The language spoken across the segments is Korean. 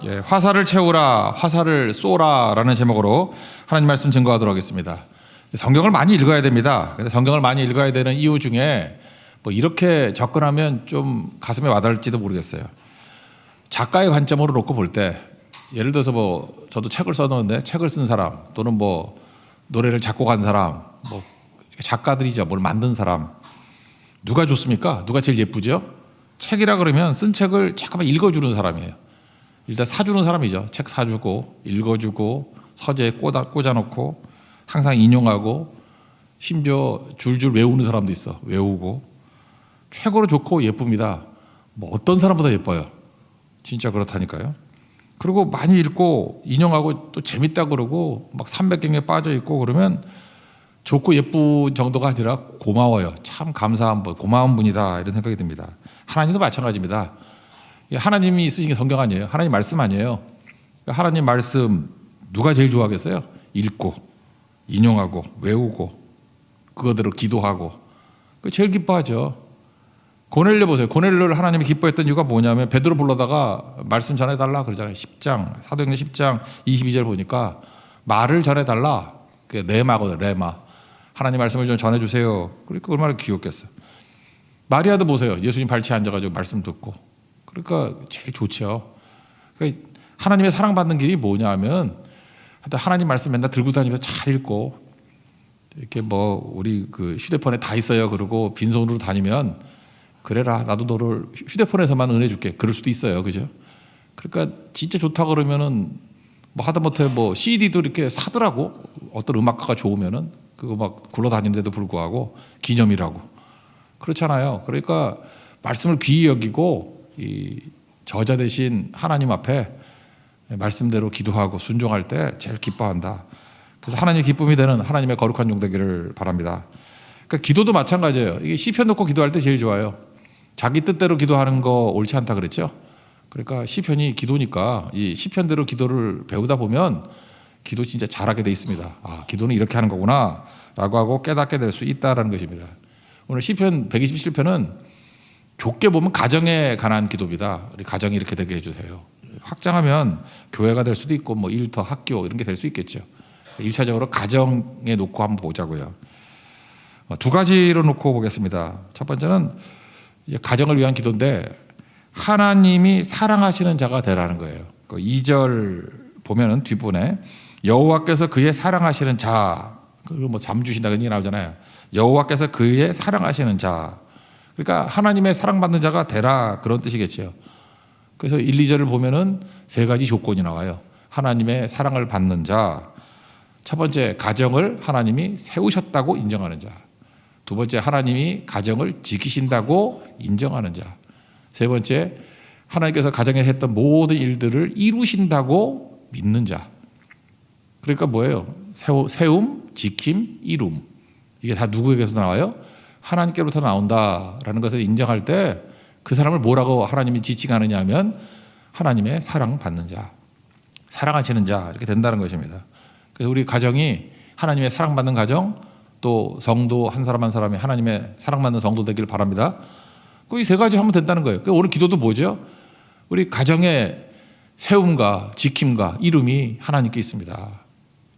예, 화살을 채우라, 화살을 쏘라라는 제목으로 하나님 말씀 증거하도록 하겠습니다. 성경을 많이 읽어야 됩니다. 근데 성경을 많이 읽어야 되는 이유 중에 뭐 이렇게 접근하면 좀 가슴에 와닿을지도 모르겠어요. 작가의 관점으로 놓고 볼 때, 예를 들어서 뭐 저도 책을 써놓는데 책을 쓴 사람 또는 뭐 노래를 작곡한 사람, 뭐 작가들이죠. 뭘 만든 사람, 누가 좋습니까? 누가 제일 예쁘죠? 책이라 그러면 쓴 책을 잠깐만 읽어주는 사람이에요. 일단 사주는 사람이죠. 책 사주고 읽어주고 서재에 꽂아놓고 항상 인용하고 심지어 줄줄 외우는 사람도 있어. 외우고 최고로 좋고 예쁩니다. 뭐 어떤 사람보다 예뻐요. 진짜 그렇다니까요. 그리고 많이 읽고 인용하고 또 재밌다 그러고 막 300경에 빠져 있고 그러면 좋고 예쁜 정도가 아니라 고마워요. 참 감사한 분, 고마운 분이다 이런 생각이 듭니다. 하나님도 마찬가지입니다. 하나님이 쓰신 게 성경 아니에요. 하나님 말씀 아니에요. 하나님 말씀 누가 제일 좋아하겠어요? 읽고 인용하고 외우고 그거대로 기도하고 제일 기뻐하죠. 고넬료 보세요. 고넬료를 하나님이 기뻐했던 이유가 뭐냐면 베드로 불러다가 말씀 전해달라 그러잖아요. 10장 사도행전 10장 22절 보니까 말을 전해달라. 그게 레마거든. 레마. 하나님 말씀을 좀 전해주세요. 그러니까 얼마나 귀엽겠어. 마리아도 보세요. 예수님 발치에 앉아가지고 말씀 듣고. 그러니까 제일 좋죠. 그러니까 하나님의 사랑받는 길이 뭐냐면 하나님 말씀 맨날 들고 다니면서 잘 읽고 이렇게 뭐 우리 그 휴대폰에 다 있어요. 그러고 빈손으로 다니면 그래라 나도 너를 휴대폰에서만 은혜 줄게. 그럴 수도 있어요. 그죠? 그러니까 진짜 좋다 그러면은 뭐 하다못해 뭐 CD도 이렇게 사더라고. 어떤 음악가가 좋으면은 그거 막 굴러다니는데도 불구하고 기념이라고. 그렇잖아요. 그러니까 말씀을 귀히 여기고 이 저자 대신 하나님 앞에 말씀대로 기도하고 순종할 때 제일 기뻐한다. 그래서 하나님의 기쁨이 되는 하나님의 거룩한 종 되기를 바랍니다. 그러니까 기도도 마찬가지예요. 이게 시편 놓고 기도할 때 제일 좋아요. 자기 뜻대로 기도하는 거 옳지 않다 그랬죠. 그러니까 시편이 기도니까 이 시편대로 기도를 배우다 보면 기도 진짜 잘하게 돼 있습니다. 아, 기도는 이렇게 하는 거구나 라고 하고 깨닫게 될 수 있다라는 것입니다. 오늘 시편 127편은 좁게 보면 가정에 관한 기도입니다. 우리 가정이 이렇게 되게 해주세요. 확장하면 교회가 될 수도 있고 뭐 일터, 학교 이런 게 될 수 있겠죠. 1차적으로 가정에 놓고 한번 보자고요. 두 가지로 놓고 보겠습니다. 첫 번째는 이제 가정을 위한 기도인데 하나님이 사랑하시는 자가 되라는 거예요. 2절 보면은 뒷부분에 여호와께서 그의 사랑하시는 자, 그리고 뭐 잠 주신다 그런 얘기 나오잖아요. 여호와께서 그의 사랑하시는 자. 그러니까 하나님의 사랑받는 자가 되라 그런 뜻이겠죠. 그래서 1, 2절을 보면은 세 가지 조건이 나와요. 하나님의 사랑을 받는 자. 첫 번째, 가정을 하나님이 세우셨다고 인정하는 자. 두 번째, 하나님이 가정을 지키신다고 인정하는 자. 세 번째, 하나님께서 가정에 했던 모든 일들을 이루신다고 믿는 자. 그러니까 뭐예요? 세움, 지킴, 이룸. 이게 다 누구에게서 나와요? 하나님께로부터 나온다라는 것을 인정할 때 그 사람을 뭐라고 하나님이 지칭하느냐 하면 하나님의 사랑받는 자, 사랑하시는 자 이렇게 된다는 것입니다. 그래서 우리 가정이 하나님의 사랑받는 가정, 또 성도 한 사람 한 사람이 하나님의 사랑받는 성도 되길 바랍니다. 이 세 가지 하면 된다는 거예요. 오늘 기도도 뭐죠? 우리 가정의 세움과 지킴과 이름이 하나님께 있습니다.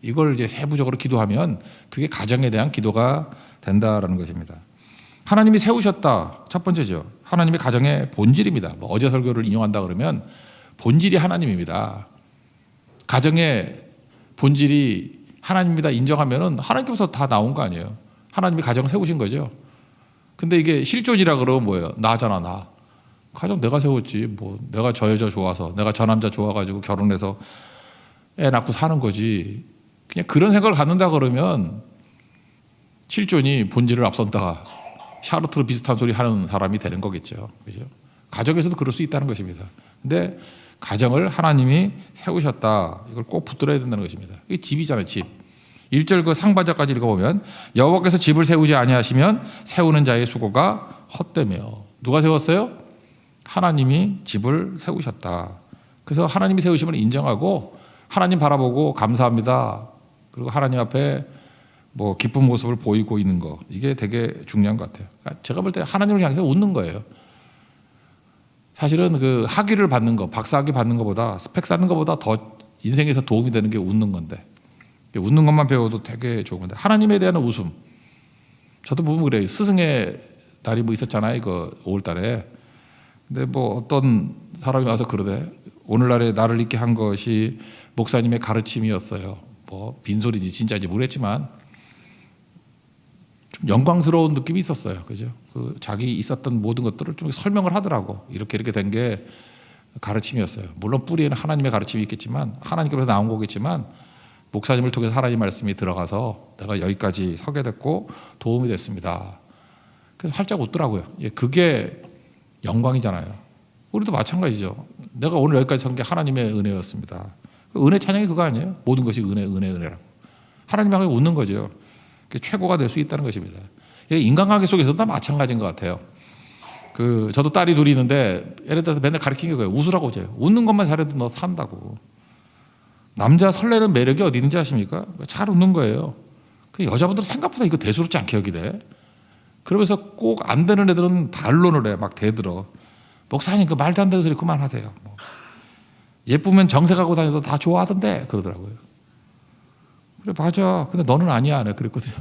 이걸 이제 세부적으로 기도하면 그게 가정에 대한 기도가 된다라는 것입니다. 하나님이 세우셨다. 첫 번째죠. 하나님의 가정의 본질입니다. 뭐 어제 설교를 인용한다 그러면 본질이 하나님입니다. 가정의 본질이 하나님이다 인정하면은 하나님께서 다 나온 거 아니에요. 하나님이 가정 세우신 거죠. 근데 이게 실존이라 그러면 뭐예요? 나잖아, 나. 가정 내가 세웠지. 뭐 내가 저 여자 좋아서, 내가 저 남자 좋아가지고 결혼해서 애 낳고 사는 거지. 그냥 그런 생각을 갖는다 그러면 실존이 본질을 앞선다. 샤르트로 비슷한 소리 하는 사람이 되는 거겠죠. 그죠? 가정에서도 그럴 수 있다는 것입니다. 근데 가정을 하나님이 세우셨다. 이걸 꼭 붙들어야 된다는 것입니다. 이게 집이잖아요, 집. 1절 그 상반절까지 읽어보면 여호와께서 집을 세우지 아니하시면 세우는 자의 수고가 헛되며. 누가 세웠어요? 하나님이 집을 세우셨다. 그래서 하나님이 세우심을 인정하고 하나님 바라보고 감사합니다. 그리고 하나님 앞에 뭐 기쁜 모습을 보이고 있는 거, 이게 되게 중요한 것 같아요. 그러니까 제가 볼 때 하나님을 향해서 웃는 거예요. 사실은 그 학위를 받는 거, 박사학위 받는 것보다 스펙 쌓는 것보다 더 인생에서 도움이 되는 게 웃는 건데, 웃는 것만 배워도 되게 좋은 건데, 하나님에 대한 웃음. 저도 보면 그래요. 스승의 날이 뭐 있었잖아요, 이거 5월달에. 근데 뭐 어떤 사람이 와서 그러대. 오늘날에 나를 있게 한 것이 목사님의 가르침이었어요. 뭐 빈소리지 진짜인지 모르겠지만 좀 영광스러운 느낌이 있었어요. 그죠? 그 자기 있었던 모든 것들을 좀 설명을 하더라고. 이렇게 된 게 가르침이었어요. 물론 뿌리에는 하나님의 가르침이 있겠지만, 하나님께서 나온 거겠지만, 목사님을 통해서 하나님 말씀이 들어가서 내가 여기까지 서게 됐고 도움이 됐습니다. 그래서 활짝 웃더라고요. 예, 그게 영광이잖아요. 우리도 마찬가지죠. 내가 오늘 여기까지 선 게 하나님의 은혜였습니다. 은혜 찬양이 그거 아니에요? 모든 것이 은혜라고. 하나님 향해 웃는 거죠. 그게 최고가 될 수 있다는 것입니다. 인간관계 속에서도 다 마찬가지인 것 같아요. 저도 딸이 둘이 있는데 예를 들어서 맨날 가르치는 거예요. 웃으라고 해요. 웃는 것만 잘해도 너 산다고. 남자 설레는 매력이 어디 있는지 아십니까? 잘 웃는 거예요. 여자분들은 생각보다 이거 대수롭지 않게 여기대. 그러면서 꼭 안 되는 애들은 반론을 해. 막 대들어. 목사님 그 말도 안 되는 소리 그만하세요. 뭐. 예쁘면 정색하고 다녀도 다 좋아하던데 그러더라고요. 그래 맞아. 근데 너는 아니야. 내가 그랬거든요.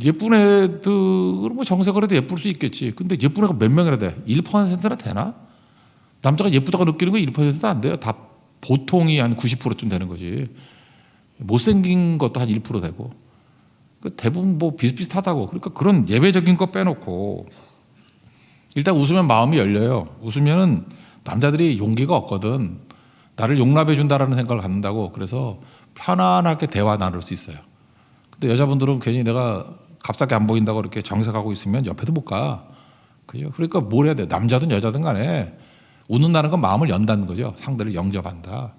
예쁜 애들은 뭐 정색을 해도 예쁠 수 있겠지. 근데 예쁜 애가 몇 명이나 돼? 1%나 되나? 남자가 예쁘다고 느끼는 건 1%도 안 돼요. 다 보통이 한 90%쯤 되는 거지. 못생긴 것도 한 1% 되고. 대부분 뭐 비슷비슷하다고. 그러니까 그런 예외적인 거 빼놓고 일단 웃으면 마음이 열려요. 웃으면은 남자들이 용기가 없거든. 나를 용납해 준다라는 생각을 갖는다고. 그래서 편안하게 대화 나눌 수 있어요. 근데 여자분들은 괜히 내가 값싸게 안 보인다고 이렇게 정색하고 있으면 옆에도 못 가. 그죠? 그러니까 뭘 해야 돼? 남자든 여자든 간에 웃는다는 건 마음을 연다는 거죠. 상대를 영접한다.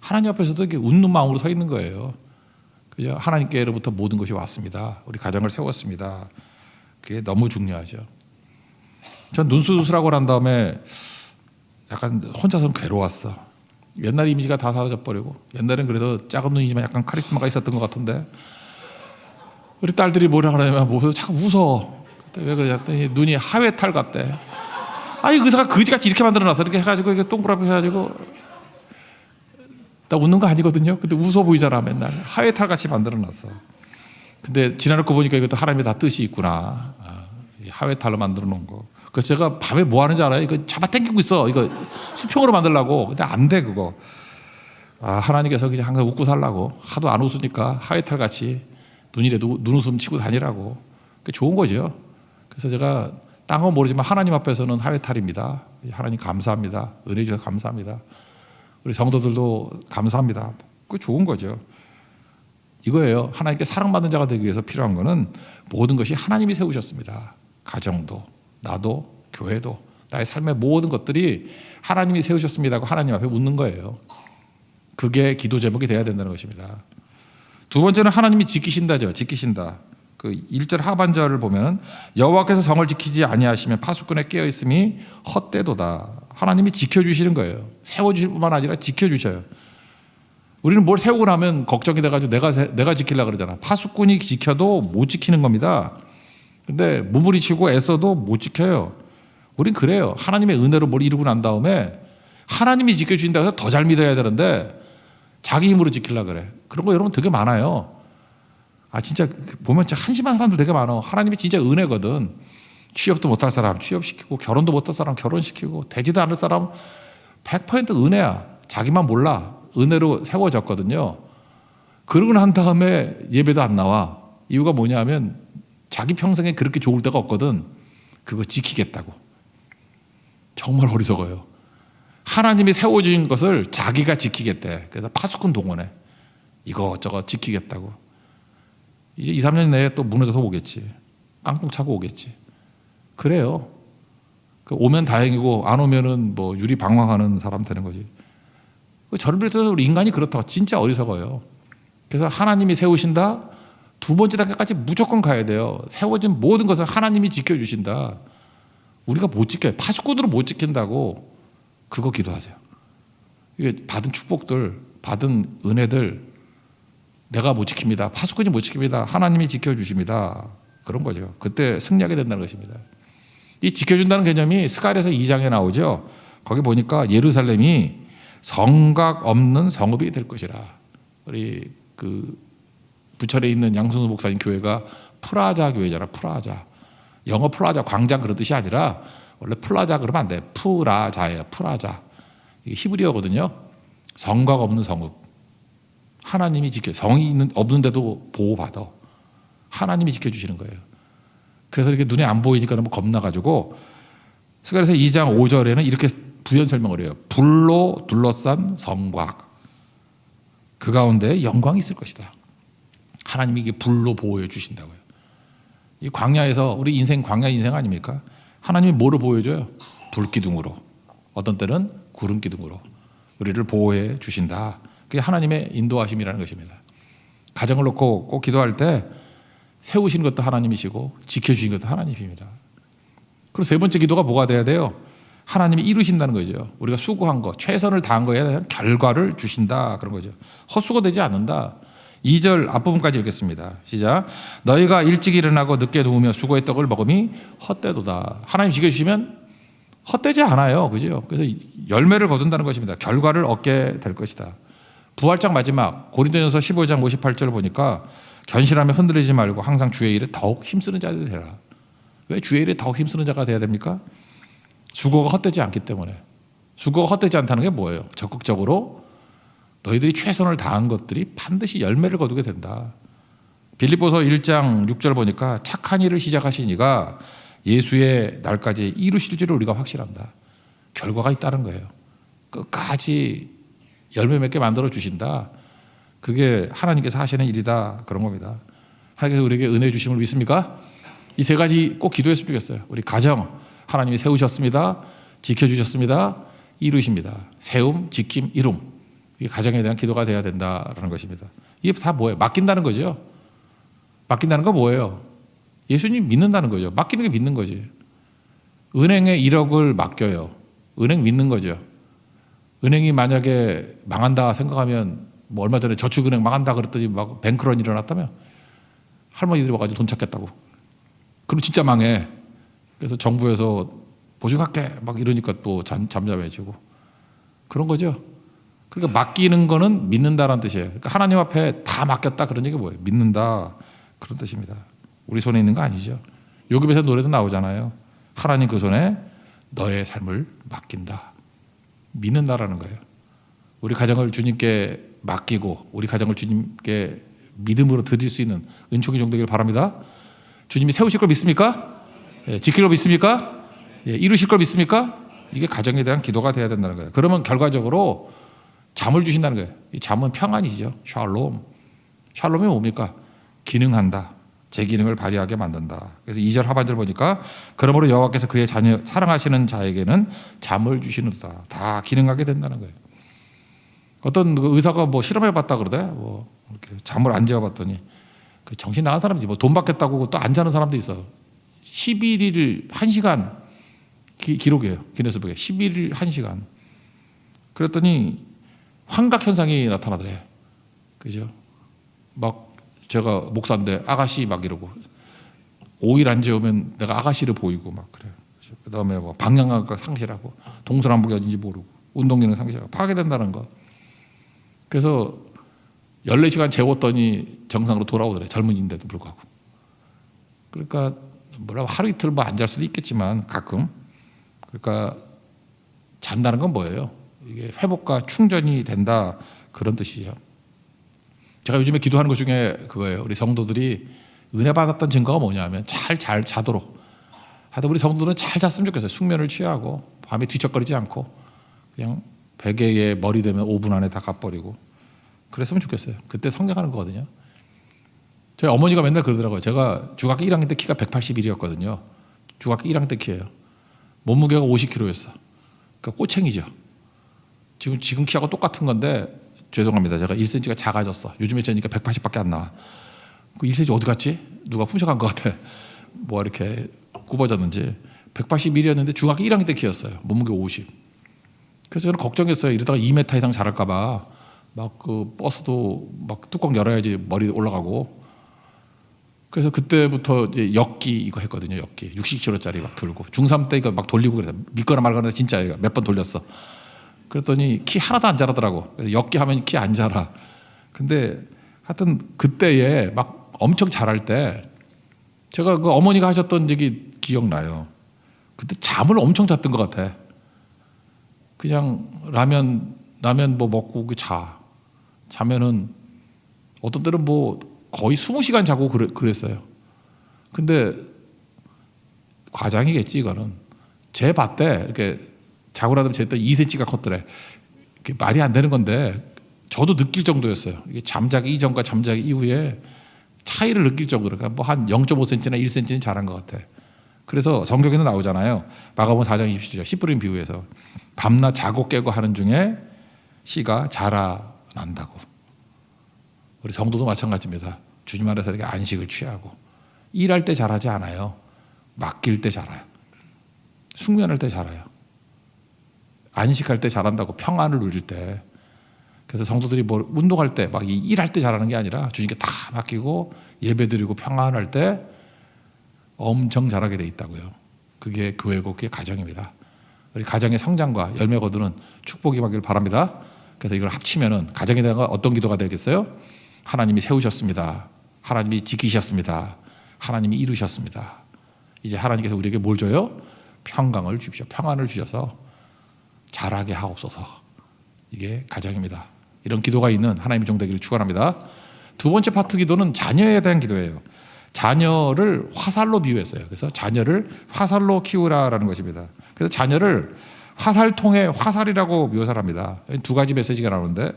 하나님 앞에서도 이렇게 웃는 마음으로 서 있는 거예요. 그죠? 하나님께로부터 모든 것이 왔습니다. 우리 가정을 세웠습니다. 그게 너무 중요하죠. 전 눈수술하고 난 다음에 약간 혼자서는 괴로웠어. 옛날 이미지가 다 사라져 버리고, 옛날엔 그래도 작은 눈이지만 약간 카리스마가 있었던 것 같은데, 우리 딸들이 뭐라 그러냐면 뭐 자꾸 웃어. 왜 그랬더니 눈이 하회탈 같대. 아이 의사가 거지같이 이렇게 만들어놨어. 이렇게 해가지고 이게 동그랗게 해가지고. 나 웃는 거 아니거든요. 근데 웃어 보이잖아 맨날. 하회탈 같이 만들어놨어. 근데 지나놓고 보니까 이것도 하나님의 다 뜻이 있구나. 하회탈로 만들어 놓은 거. 그래서 제가 밤에 뭐 하는지 알아요? 이거 잡아 당기고 있어. 이거 수평으로 만들려고. 근데 안 돼 그거. 하나님께서 그냥 항상 웃고 살라고. 하도 안 웃으니까 하회탈 같이 눈이라도 눈웃음 치고 다니라고. 그게 좋은 거죠. 그래서 제가 딴 건 모르지만 하나님 앞에서는 하회탈입니다. 하나님 감사합니다. 은혜 주셔서 감사합니다. 우리 성도들도 감사합니다. 그게 좋은 거죠. 이거예요. 하나님께 사랑받는 자가 되기 위해서 필요한 거는 모든 것이 하나님이 세우셨습니다. 가정도, 나도, 교회도, 나의 삶의 모든 것들이 하나님이 세우셨습니다 하고 하나님 앞에 웃는 거예요. 그게 기도 제목이 돼야 된다는 것입니다. 두 번째는 하나님이 지키신다죠. 지키신다. 그 1절 하반절을 보면 여호와께서 성을 지키지 아니하시면 파수꾼에 깨어 있음이 헛되도다. 하나님이 지켜주시는 거예요. 세워주실 뿐만 아니라 지켜주셔요. 우리는 뭘 세우고 나면 걱정이 돼가지고 내가 지키려고 그러잖아. 파수꾼이 지켜도 못 지키는 겁니다. 근데 무무리치고 애써도 못 지켜요. 우린 그래요. 하나님의 은혜로 뭘 이루고 난 다음에 하나님이 지켜주신다고 해서 더 잘 믿어야 되는데 자기 힘으로 지키려고 그래. 그런 거 여러분 되게 많아요. 진짜 보면 진짜 한심한 사람들 되게 많아. 하나님이 진짜 은혜거든. 취업도 못할 사람 취업시키고, 결혼도 못할 사람 결혼시키고, 되지도 않을 사람 100% 은혜야. 자기만 몰라. 은혜로 세워졌거든요. 그러고 난 다음에 예배도 안 나와. 이유가 뭐냐면 자기 평생에 그렇게 좋을 때가 없거든. 그거 지키겠다고. 정말 어리석어요. 하나님이 세워주신 것을 자기가 지키겠대. 그래서 파수꾼 동원해. 이것저것 지키겠다고. 이제 2, 3년 내에 또 무너져서 오겠지. 깡통 차고 오겠지. 그래요. 오면 다행이고 안 오면은 뭐 유리 방황하는 사람 되는 거지. 저를 비롯해서 우리 인간이 그렇다고. 진짜 어리석어요. 그래서 하나님이 세우신다. 두 번째 단계까지 무조건 가야 돼요. 세워진 모든 것을 하나님이 지켜주신다. 우리가 못 지켜요. 파수꾼으로 못 지킨다고. 그거 기도하세요. 이게 받은 축복들, 받은 은혜들 내가 못 지킵니다. 파수꾼이 못 지킵니다. 하나님이 지켜주십니다. 그런 거죠. 그때 승리하게 된다는 것입니다. 이 지켜준다는 개념이 스가랴서 2장에 나오죠. 거기 보니까 예루살렘이 성곽 없는 성읍이 될 것이라. 우리 그 부천에 있는 양순수 목사님 교회가 프라자 교회잖아. 프라자. 영어 프라자 광장 그런 뜻이 아니라 원래 플라자 그러면 안 돼. 프라자예요. 프라자. 이게 히브리어거든요. 성곽 없는 성읍. 하나님이 지켜. 성이 없는데도 보호받아. 하나님이 지켜주시는 거예요. 그래서 이렇게 눈에 안 보이니까 너무 겁나가지고 스가랴서 2장 5절에는 이렇게 부연 설명을 해요. 불로 둘러싼 성곽. 그 가운데 영광이 있을 것이다. 하나님이 이게 불로 보호해 주신다고요. 이 광야에서 우리 인생 광야 인생 아닙니까? 하나님이 뭐로 보여줘요? 불기둥으로. 어떤 때는 구름 기둥으로 우리를 보호해 주신다. 그게 하나님의 인도하심이라는 것입니다. 가정을 놓고 꼭 기도할 때 세우시는 것도 하나님이시고 지켜주시는 것도 하나님입니다. 그리고 세 번째 기도가 뭐가 돼야 돼요? 하나님이 이루신다는 거죠. 우리가 수고한 거, 최선을 다한 거에 대한 결과를 주신다. 그런 거죠. 헛수고 되지 않는다. 2절 앞부분까지 읽겠습니다. 시작. 너희가 일찍 일어나고 늦게 누우며 수고의 떡을 먹음이 헛되도다. 하나님 지켜주시면 헛되지 않아요. 그죠? 그래서 열매를 거둔다는 것입니다. 결과를 얻게 될 것이다. 부활장 마지막 고린도전서 15장 58절을 보니까 견실하며 흔들리지 말고 항상 주의 일에 더욱 힘쓰는 자들이 되라. 왜 주의 일에 더욱 힘쓰는 자가 돼야 됩니까? 수고가 헛되지 않기 때문에. 수고가 헛되지 않다는 게 뭐예요? 적극적으로 너희들이 최선을 다한 것들이 반드시 열매를 거두게 된다. 빌립보서 1장 6절 보니까 착한 일을 시작하신 이가 예수의 날까지 이루실 줄을 우리가 확실한다. 결과가 있다는 거예요. 끝까지 열매 맺게 만들어 주신다. 그게 하나님께서 하시는 일이다. 그런 겁니다. 하나님께서 우리에게 은혜 주심을 믿습니까? 이 세 가지 꼭 기도했으면 좋겠어요. 우리 가정 하나님이 세우셨습니다. 지켜주셨습니다. 이루십니다. 세움, 지킴, 이룸. 이게 가정에 대한 기도가 돼야 된다라는 것입니다. 이게 다 뭐예요? 맡긴다는 거죠. 맡긴다는 건 뭐예요? 예수님 믿는다는 거죠. 맡기는 게 믿는 거지. 은행에 1억을 맡겨요. 은행 믿는 거죠. 은행이 만약에 망한다 생각하면 뭐 얼마 전에 저축은행 망한다 그랬더니 막 뱅크런 일어났다며 할머니들이 와가지고 돈 찾겠다고. 그럼 진짜 망해. 그래서 정부에서 보증할게 막 이러니까 또 잠잠해지고 그런 거죠. 그러니까 맡기는 거는 믿는다라는 뜻이에요. 그러니까 하나님 앞에 다 맡겼다 그런 얘기가 뭐예요? 믿는다 그런 뜻입니다. 우리 손에 있는 거 아니죠. 요금에서 노래도 나오잖아요. 하나님 그 손에 너의 삶을 맡긴다. 믿는다라는 거예요. 우리 가정을 주님께 맡기고 우리 가정을 주님께 믿음으로 드릴 수 있는 은총이 정도길 바랍니다. 주님이 세우실 걸 믿습니까? 예, 지킬 걸 믿습니까? 예, 이루실 걸 믿습니까? 이게 가정에 대한 기도가 돼야 된다는 거예요. 그러면 결과적으로 잠을 주신다는 거예요. 이 잠은 평안이죠. 샬롬. 샬롬이 뭡니까? 기능한다. 제 기능을 발휘하게 만든다. 그래서 2절 하반절 보니까 그러므로 여호와께서 그의 자녀 사랑하시는 자에게는 잠을 주시는다. 다 기능하게 된다는 거예요. 어떤 의사가 뭐 실험해봤다 그러대. 뭐 이렇게 잠을 안 재워봤더니 그 정신 나간 사람이지. 뭐 돈 받겠다고 또 안 자는 사람도 있어. 11일 1시간 기록이에요. 기네스북에 11일 1시간. 그랬더니 환각 현상이 나타나더래. 그죠? 막 제가 목사인데 아가씨 막 이러고 5일 안 재우면 내가 아가씨를 보이고 막 그래요. 그다음에 뭐 방향감각 상실하고 동서남북이 어딘지 모르고 운동기능 상실하고 파괴된다는 거. 그래서 14시간 재웠더니 정상으로 돌아오더래. 젊은이인데도 불구하고. 그러니까 뭐라고 하루 이틀 뭐 안 잘 수도 있겠지만 가끔. 그러니까 잔다는 건 뭐예요? 이게 회복과 충전이 된다 그런 뜻이죠. 제가 요즘에 기도하는 것 중에 그거예요. 우리 성도들이 은혜 받았던 증거가 뭐냐면 잘 자도록. 하여튼 우리 성도들은 잘 잤으면 좋겠어요. 숙면을 취하고 밤에 뒤척거리지 않고 그냥 베개에 머리 대면 5분 안에 다 가버리고 그랬으면 좋겠어요. 그때 성경하는 거거든요. 저희 어머니가 맨날 그러더라고요. 제가 중학교 1학년 때 키가 181이었거든요. 중학교 1학년 때 키예요. 몸무게가 50kg였어. 그러니까 꼬챙이죠. 지금 키하고 똑같은 건데 죄송합니다. 제가 1cm가 작아졌어. 요즘에 재니까 180밖에 안 나와. 그 1cm 어디 갔지? 누가 훔쳐간 것 같아. 뭐 이렇게 굽어졌는지. 181이었는데 중학교 1학년 때 키였어요. 몸무게 50. 그래서 저는 걱정했어요. 이러다가 2m 이상 자랄까 봐. 막 그 버스도 막 뚜껑 열어야지 머리 올라가고. 그래서 그때부터 이제 엮기 이거 했거든요. 엮기 60kg짜리 막 들고 중3 때 이거 막 돌리고 그래서 믿거나 말거나 진짜 몇 번 돌렸어. 그랬더니 키 하나도 안 자라더라고. 그래서 엮기 하면 키 안 자라. 근데 하여튼 그때에 막 엄청 자랄 때 제가 그 어머니가 하셨던 얘기 기억나요. 그때 잠을 엄청 잤던 것 같아. 그냥 라면 뭐 먹고 자면은 어떤 때는 뭐 거의 20시간 자고 그랬어요. 근데 과장이겠지 이거는. 제 봤대 이렇게 자고 나면 제 때 2cm가 컸더래. 말이 안 되는 건데 저도 느낄 정도였어요. 이게 잠자기 이전과 잠자기 이후에 차이를 느낄 정도로 그러니까 뭐 한 0.5cm나 1cm는 자란 것 같아. 그래서 성경에는 나오잖아요. 마가복음 4장 27절 히브리인 비유에서 밤낮 자고 깨고 하는 중에 씨가 자라난다고. 우리 성도도 마찬가지입니다. 주님 안에서 이렇게 안식을 취하고 일할 때 자라지 않아요. 맡길 때 자라요. 숙면할 때 자라요. 안식할 때 자란다고. 평안을 누릴 때. 그래서 성도들이 뭐 운동할 때 막 일할 때 자라는 게 아니라 주님께 다 맡기고 예배드리고 평안할 때 엄청 자라게 돼 있다고요. 그게 교회고 그게 가정입니다. 우리 가정의 성장과 열매 거두는 축복이 받기를 바랍니다. 그래서 이걸 합치면은 가정에 대한 어떤 기도가 되겠어요? 하나님이 세우셨습니다. 하나님이 지키셨습니다. 하나님이 이루셨습니다. 이제 하나님께서 우리에게 뭘 줘요? 평강을 주십시오. 평안을 주셔서 자라게 하옵소서. 이게 가정입니다. 이런 기도가 있는 하나님의 종 되기를 축원합니다. 두 번째 파트 기도는 자녀에 대한 기도예요. 자녀를 화살로 비유했어요. 그래서 자녀를 화살로 키우라라는 것입니다. 그래서 자녀를 화살통의 화살이라고 묘사를 합니다. 두 가지 메시지가 나오는데,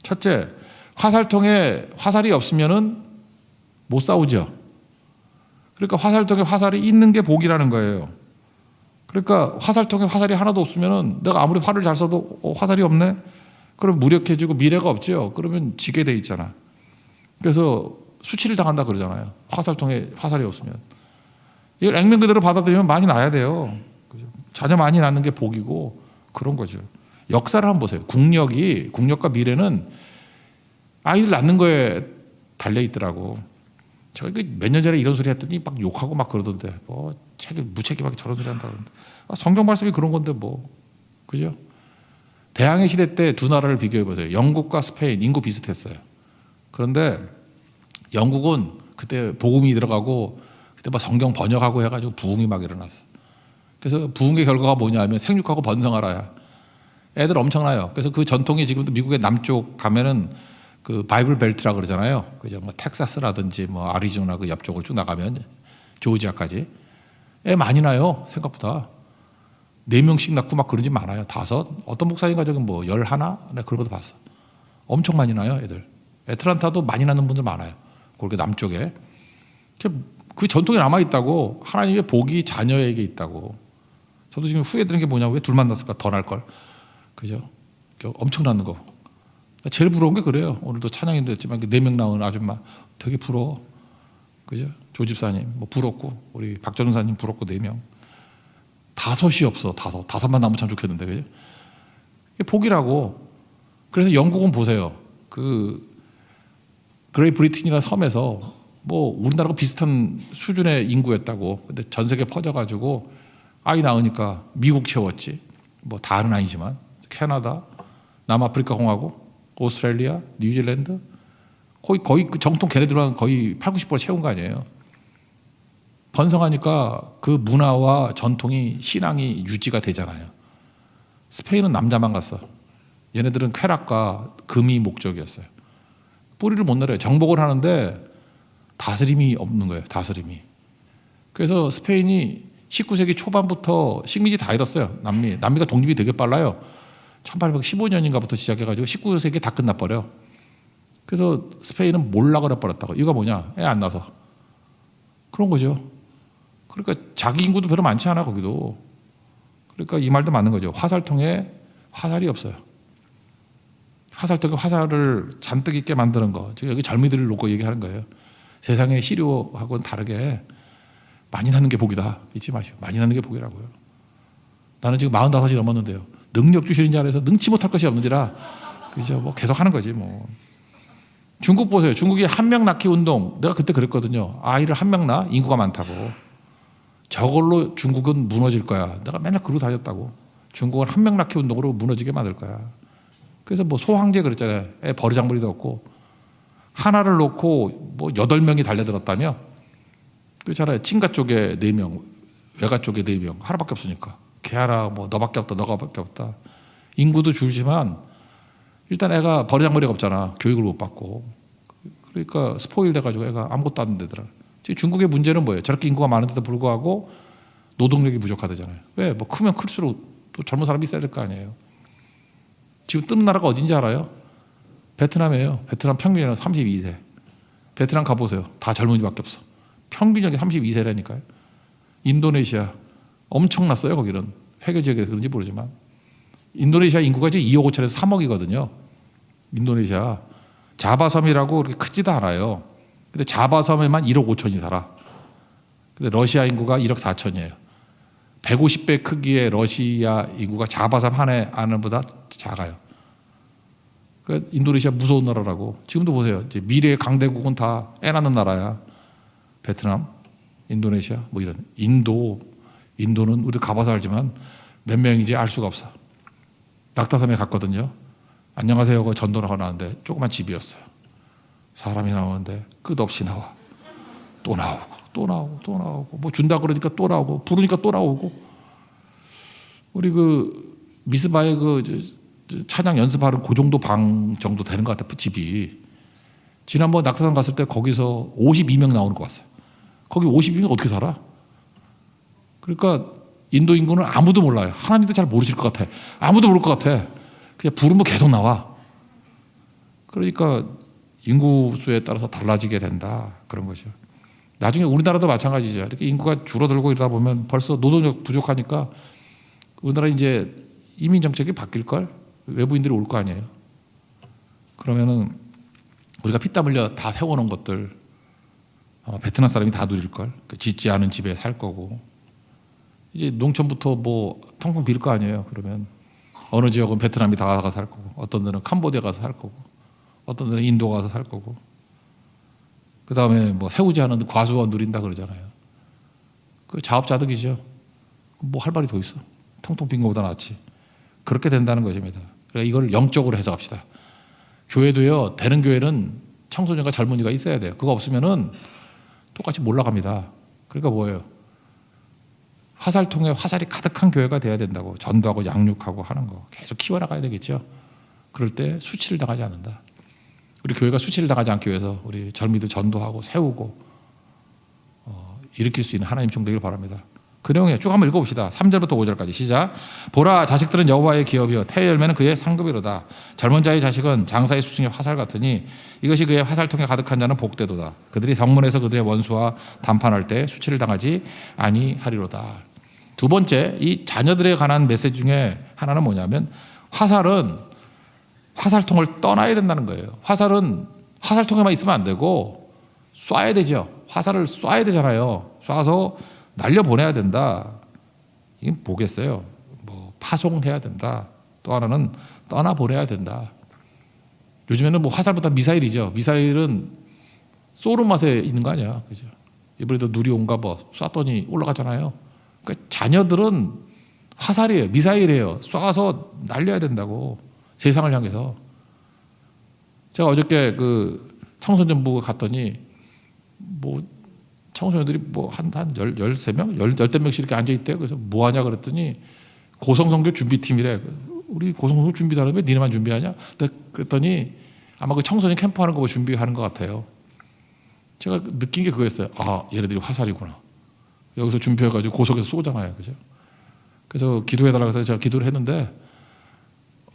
첫째, 화살통에 화살이 없으면은 못 싸우죠. 그러니까 화살통에 화살이 있는 게 복이라는 거예요. 그러니까 화살통에 화살이 하나도 없으면은 내가 아무리 활을 잘 쏴도 화살이 없네? 그럼 무력해지고 미래가 없죠. 그러면 지게 돼 있잖아. 그래서 수치를 당한다 그러잖아요. 화살통에 화살이 없으면. 이걸 액면 그대로 받아들이면 많이 나야 돼요. 그죠? 자녀 많이 낳는 게 복이고 그런 거죠. 역사를 한번 보세요. 국력과 미래는 아이들 낳는 거에 달려 있더라고. 제가 몇 년 전에 이런 소리 했더니 막 욕하고 막 그러던데, 뭐 무책임하게 저런 소리 한다 그러는데, 성경 말씀이 그런 건데 뭐, 그죠? 대항해 시대 때 두 나라를 비교해 보세요. 영국과 스페인 인구 비슷했어요. 그런데 영국은 그때 복음이 들어가고 그때 막 성경 번역하고 해가지고 부흥이 막 일어났어. 그래서 부흥의 결과가 뭐냐면 생육하고 번성하라야. 애들 엄청나요. 그래서 그 전통이 지금도 미국의 남쪽 가면은 그 바이블 벨트라 그러잖아요. 그죠? 뭐 텍사스라든지 뭐 아리조나 그 옆쪽을 쭉 나가면 조지아까지 애 많이 나요. 생각보다 4명씩 낳고 막 그런 집 많아요. 5. 어떤 목사님 가족은 뭐 11? 네, 그런 것도 봤어. 엄청 많이 나요, 애들. 애틀란타도 많이 낳는 분들 많아요. 그렇게 남쪽에. 그 전통이 남아 있다고. 하나님의 복이 자녀에게 있다고. 저도 지금 후회되는 게 뭐냐고. 왜 둘만 낳았을까? 더 날 걸. 그죠? 엄청 낳는 거. 제일 부러운 게 그래요. 오늘도 찬양인도 했지만 4명 낳은 아줌마 되게 부러워. 그죠? 조 집사님 뭐 부럽고 우리 박 전사님 부럽고 4명. 5이 없어. 5만 낳으면 참 좋겠는데, 그죠? 이게 복이라고. 그래서 영국은 보세요. 그 그레이트 브리튼이라는 섬에서 뭐 우리나라가 비슷한 수준의 인구였다고. 근데 전 세계 퍼져가지고 아이 낳으니까 미국 채웠지. 뭐 다는 아니지만 캐나다, 남아프리카 공화국, 오스트레일리아, 뉴질랜드 거의 그 정통 걔네들만 거의 80-90% 채운 거 아니에요. 번성하니까 그 문화와 전통이 신앙이 유지가 되잖아요. 스페인은 남자만 갔어. 얘네들은 쾌락과 금이 목적이었어요. 뿌리를 못 내려요. 정복을 하는데 다스림이 없는 거예요. 다스림이. 그래서 스페인이 19세기 초반부터 식민지 다 잃었어요. 남미가 독립이 되게 빨라요. 1815년인가부터 시작해가지고 19세기에 다 끝나버려. 그래서 스페인은 몰락을 해버렸다고. 이유가 뭐냐? 애 안 낳아서. 그런 거죠. 그러니까 자기 인구도 별로 많지 않아 거기도. 그러니까 이 말도 맞는 거죠. 화살통에 화살이 없어요. 화살통에 화살을 잔뜩 있게 만드는 거. 지금 여기 젊이들을 놓고 얘기하는 거예요. 세상의 시류하고는 다르게 많이 낳는 게 복이다. 잊지 마시오. 많이 낳는 게 복이라고요. 나는 지금 45이 넘었는데요. 능력 주시는 자리에서 능치 못할 것이 없는지라. 그죠? 뭐 계속 하는 거지 뭐. 중국 보세요. 중국이 한 명 낳기 운동. 내가 그때 그랬거든요. 아이를 한 명 낳아 인구가 많다고. 저걸로 중국은 무너질 거야. 내가 맨날 그러고 다녔다고. 중국은 한 명 낳기 운동으로 무너지게 만들 거야. 그래서 뭐 소황제 그랬잖아요. 애 버르장머리도 없고 하나를 놓고 뭐 8명이 달려들었다며. 그렇잖아요. 친가 쪽에 4명, 외가 쪽에 4명. 하나밖에 없으니까. 걔 하나 뭐 너밖에 없다, 너가밖에 없다. 인구도 줄지만 일단 애가 버르장머리가 없잖아. 교육을 못 받고. 그러니까 스포일 돼가지고 애가 아무것도 안 되더라. 지금 중국의 문제는 뭐예요? 저렇게 인구가 많은데도 불구하고 노동력이 부족하다잖아요. 왜? 뭐 크면 클수록 또 젊은 사람이 있어야 될 거 아니에요. 지금 뜨는 나라가 어딘지 알아요? 베트남이에요. 베트남 평균 연령 32세. 베트남 가보세요. 다 젊은이밖에 없어. 평균 연령이 32세라니까요. 인도네시아 엄청났어요. 거기는 회교 지역에서 그런지 모르지만 인도네시아 인구가 지금 2억 5천에서 3억이거든요. 인도네시아 자바섬이라고 그렇게 크지도 않아요. 근데 자바섬에만 1억 5천이 살아. 근데 러시아 인구가 1억 4천이에요. 150배 크기의 러시아 인구가 자바섬 하나에 안보다 작아요. 그 인도네시아 무서운 나라라고. 지금도 보세요. 이제 미래의 강대국은 다 애 낳는 나라야. 베트남, 인도네시아, 뭐 이런. 인도는 우리 가봐서 알지만 몇 명인지 알 수가 없어. 낙타섬에 갔거든요. 안녕하세요. 그 전도라고 나왔는데 조그만 집이었어요. 사람이 나오는데 끝없이 나와. 또 나오고 또 나오고 또 나오고 뭐 준다 그러니까 또 나오고 부르니까 또 나오고. 우리 그 미스바의 그 찬양 연습하는 그 정도 방 정도 되는 것 같아. 집이. 지난번 낙타산 갔을 때 거기서 52명 나오는 거 봤어요. 거기 52명 어떻게 살아? 그러니까 인도 인구는 아무도 몰라요. 하나님도 잘 모르실 것 같아. 아무도 모를 것 같아. 그냥 부르면 계속 나와. 그러니까 인구수에 따라서 달라지게 된다. 그런 거죠. 나중에 우리나라도 마찬가지죠. 이렇게 인구가 줄어들고 이러다 보면 벌써 노동력 부족하니까 우리나라 이제 이민 정책이 바뀔 걸. 외부인들이 올 거 아니에요. 그러면은 우리가 피땀 흘려 다 세워놓은 것들 베트남 사람이 다 누릴 걸. 짓지 않은 집에 살 거고. 이제 농촌부터 뭐 텅텅 빌 거 아니에요. 그러면 어느 지역은 베트남이 다 가서 살 거고, 어떤 데는 캄보디아 가서 살 거고, 어떤 데는 인도 가서 살 거고. 그 다음에 뭐 세우지 않은 과수원 누린다 그러잖아요. 그 자업자득이죠. 뭐 할 말이 더 있어. 텅텅 빈 거보다 낫지. 그렇게 된다는 것입니다. 그러니까 이걸 영적으로 해석합시다. 교회도요. 되는 교회는 청소년과 젊은이가 있어야 돼요. 그거 없으면은 똑같이 몰락합니다. 그러니까 뭐예요? 화살통에 화살이 가득한 교회가 돼야 된다고. 전도하고 양육하고 하는 거 계속 키워나가야 되겠죠. 그럴 때 수치를 당하지 않는다. 우리 교회가 수치를 당하지 않기 위해서 우리 젊이들 전도하고 세우고 일으킬 수 있는 하나님 종 되길 바랍니다. 그 내용에 쭉 한번 읽어봅시다. 3절부터 5절까지 시작. 보라, 자식들은 여호와의 기업이요 태의 열매는 그의 상급이로다. 젊은 자의 자식은 장사의 수중의 화살 같으니 이것이 그의 화살통에 가득한 자는 복되도다. 그들이 성문에서 그들의 원수와 담판할 때 수치를 당하지 아니하리로다. 두 번째, 이 자녀들에 관한 메시지 중에 하나는 뭐냐면 화살은 화살통을 떠나야 된다는 거예요. 화살은 화살통에만 있으면 안 되고 쏴야 되죠. 화살을 쏴야 되잖아요. 쏴서 날려보내야 된다. 이게 뭐겠어요? 뭐 파송해야 된다. 또 하나는 떠나보내야 된다. 요즘에는 뭐 화살보다 미사일이죠. 미사일은 쏘는 맛에 있는 거 아니야. 그죠? 이번에도 누리온가 뭐 쐈더니 올라가잖아요. 그러니까 자녀들은 화살이에요. 미사일이에요. 쏴서 날려야 된다고. 세상을 향해서. 제가 어저께 그 청소년부 갔더니 뭐 청소년들이 뭐 한 13명? 10명씩 이렇게 앉아있대요. 그래서 뭐 하냐 그랬더니 고성선교 준비팀이래. 우리 고성선교 준비하는데 니네만 준비하냐? 그랬더니 아마 그 청소년 캠프 하는 거 준비하는 것 같아요. 제가 느낀 게 그거였어요. 아, 얘네들이 화살이구나. 여기서 준비해가지고 고속에서 쏘잖아요. 그죠? 그래서 기도해달라고 해서 제가 기도를 했는데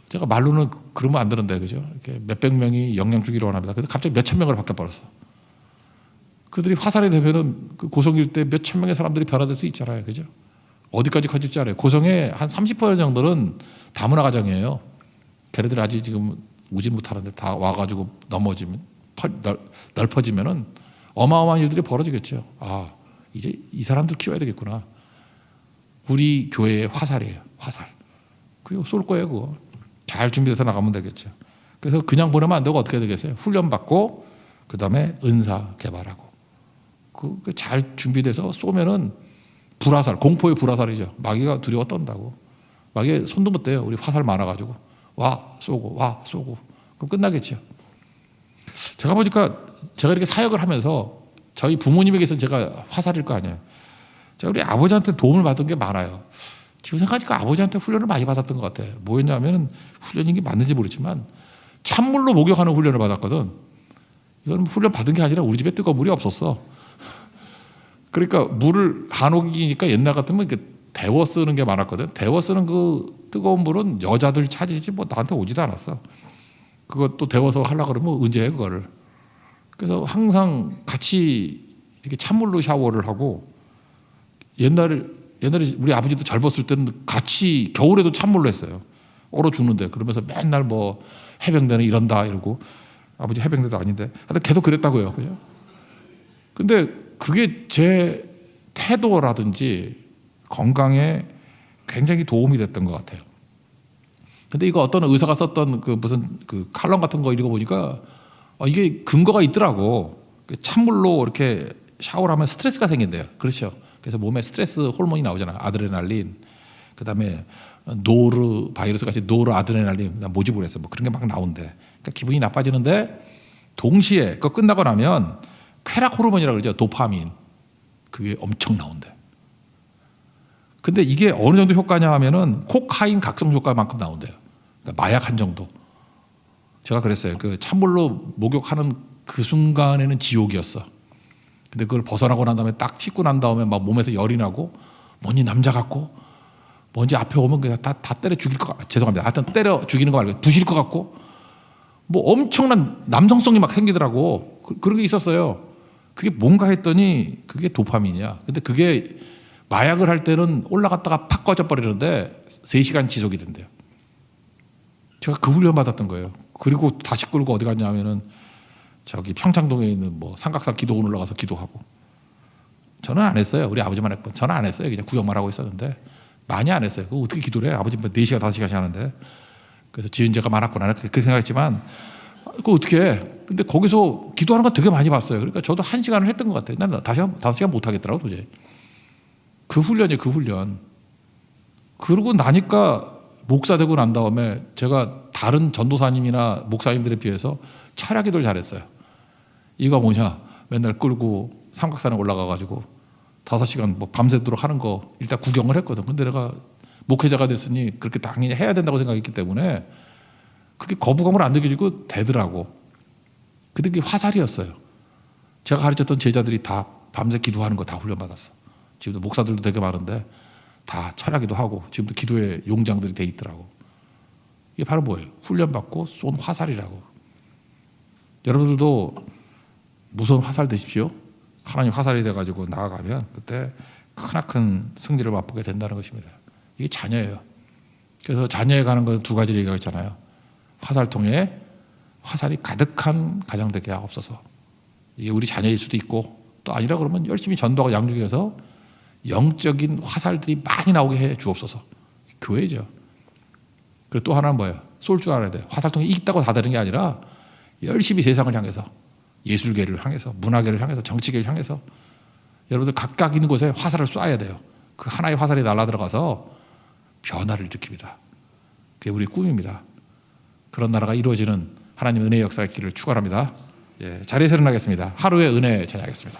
제가 말로는 그러면 안 되는데, 그죠? 이렇게 몇백 명이 영양 주기를 원합니다. 그래서 갑자기 몇천 명으로 바뀌어버렸어. 그들이 화살이 되면은 그 고성일 때 몇천 명의 사람들이 변화될 수 있잖아요. 그죠? 어디까지 커질지 알아요. 고성의 한 30% 정도는 다문화 가정이에요. 걔네들 아직 지금 오지 못하는데 다 와가지고 넘어지면, 넓어지면은 어마어마한 일들이 벌어지겠죠. 아, 이제 이 사람들 키워야 되겠구나. 우리 교회의 화살이에요. 화살. 그리고 쏠 거예요, 그거. 잘 준비해서 나가면 되겠죠. 그래서 그냥 보내면 안 되고 어떻게 되겠어요? 훈련받고 그다음에 은사 개발하고 잘 준비돼서 쏘면은 불화살, 공포의 불화살이죠. 마귀가 두려워 떤다고. 마귀 손도 못 대요. 우리 화살 많아가지고 와 쏘고 그럼 끝나겠죠. 제가 보니까 제가 이렇게 사역을 하면서 저희 부모님에게서 제가 화살일 거 아니에요. 제가 우리 아버지한테 도움을 받은 게 많아요. 지금 생각하니까 아버지한테 훈련을 많이 받았던 것 같아요. 뭐였냐면은 훈련인 게 맞는지 모르지만 찬물로 목욕하는 훈련을 받았거든. 이건 훈련 받은 게 아니라 우리 집에 뜨거운 물이 없었어. 그러니까 물을 한옥이니까 옛날 같으면 데워 쓰는 게 많았거든. 데워 쓰는 그 뜨거운 물은 여자들 차지지 뭐 나한테 오지도 않았어. 그것도 데워서 하려고 그러면 언제 해 그거를. 그래서 항상 같이 이렇게 찬물로 샤워를 하고 옛날에 우리 아버지도 젊었을 때는 같이 겨울에도 찬물로 했어요. 얼어 죽는데 그러면서 맨날 뭐 해병대는 이런다 이러고 아버지 해병대도 아닌데 하여튼 계속 그랬다고요. 그죠? 근데 그게 제 태도라든지 건강에 굉장히 도움이 됐던 것 같아요. 근데 이거 어떤 의사가 썼던 그 무슨 그 칼럼 같은 거 읽어보니까 이게 근거가 있더라고. 찬물로 이렇게 샤워를 하면 스트레스가 생긴대요. 그렇죠. 그래서 몸에 스트레스 호르몬이 나오잖아요. 아드레날린, 그다음에 노르 바이러스 같이 노르 아드레날린 모집을 해서 뭐 그런 게 막 나온대. 그러니까 기분이 나빠지는데 동시에 그거 끝나고 나면 쾌락 호르몬이라고 그러죠. 도파민. 그게 엄청 나온대. 근데 이게 어느 정도 효과냐 하면은 코카인 각성 효과만큼 나온대요. 그러니까 마약 한 정도. 제가 그랬어요. 그 찬물로 목욕하는 그 순간에는 지옥이었어. 근데 그걸 벗어나고 난 다음에 딱 씻고 난 다음에 막 몸에서 열이 나고 뭔지 남자 같고 뭔지 앞에 오면 그냥 다 때려 죽일 것 같고 죄송합니다. 하여튼 때려 죽이는 거 말고 부실 것 같고 뭐 엄청난 남성성이 막 생기더라고. 그런 게 있었어요. 그게 뭔가 했더니 그게 도파민이야. 근데 그게 마약을 할 때는 올라갔다가 팍 꺼져버리는데 3시간 지속이 된대요. 제가 그 훈련 받았던 거예요. 그리고 다시 끌고 어디 갔냐면은 저기 평창동에 있는 뭐 삼각산 기도원 올라가서 기도하고. 저는 안 했어요. 우리 아버지만 했고 저는 안 했어요. 그냥 구경만 하고 있었는데 많이 안 했어요. 그거 어떻게 기도를 해? 아버지 4시간 5시간씩 하는데. 그래서 지은 죄가 많았구나 그렇게 생각했지만 그거 어떻게 해? 근데 거기서 기도하는 거 되게 많이 봤어요. 그러니까 저도 1시간을 했던 것 같아요. 나는 5시간 못 하겠더라고 도저히. 그 훈련이에요. 그 훈련. 그러고 나니까 목사 되고 난 다음에 제가 다른 전도사님이나 목사님들에 비해서 철야기도를 잘했어요. 이거 뭐냐? 맨날 끌고 삼각산에 올라가가지고 5시간 뭐 밤새도록 하는 거 일단 구경을 했거든. 근데 내가 목회자가 됐으니 그렇게 당연히 해야 된다고 생각했기 때문에 그게 거부감을 안 느껴지고 되더라고. 근데 그게 화살이었어요. 제가 가르쳤던 제자들이 다 밤새 기도하는 거 다 훈련받았어. 지금도 목사들도 되게 많은데 다 철야기도 하고 지금도 기도의 용장들이 돼 있더라고. 이게 바로 뭐예요? 훈련받고 쏜 화살이라고. 여러분들도 무서운 화살 되십시오. 하나님 화살이 돼가지고 나아가면 그때 크나큰 승리를 맛보게 된다는 것입니다. 이게 자녀예요. 그래서 자녀에 가는 건 2가지를 얘기했잖아요. 화살통에 화살이 가득한 가정 되게 하옵소서. 이게 우리 자녀일 수도 있고 또 아니라 그러면 열심히 전도하고 양육해서 영적인 화살들이 많이 나오게 해 주옵소서. 교회죠. 그리고 또 하나는 뭐예요? 쏠 줄 알아야 돼요. 화살통이 있다고 다 되는 게 아니라 열심히 세상을 향해서 예술계를 향해서 문화계를 향해서 정치계를 향해서 여러분들 각각 있는 곳에 화살을 쏴야 돼요. 그 하나의 화살이 날아들어가서 변화를 일으킵니다. 그게 우리 꿈입니다. 그런 나라가 이루어지는 하나님의 은혜의 역사의 길을 축원합니다. 자리에서 일어나겠습니다. 하루의 은혜 전하겠습니다.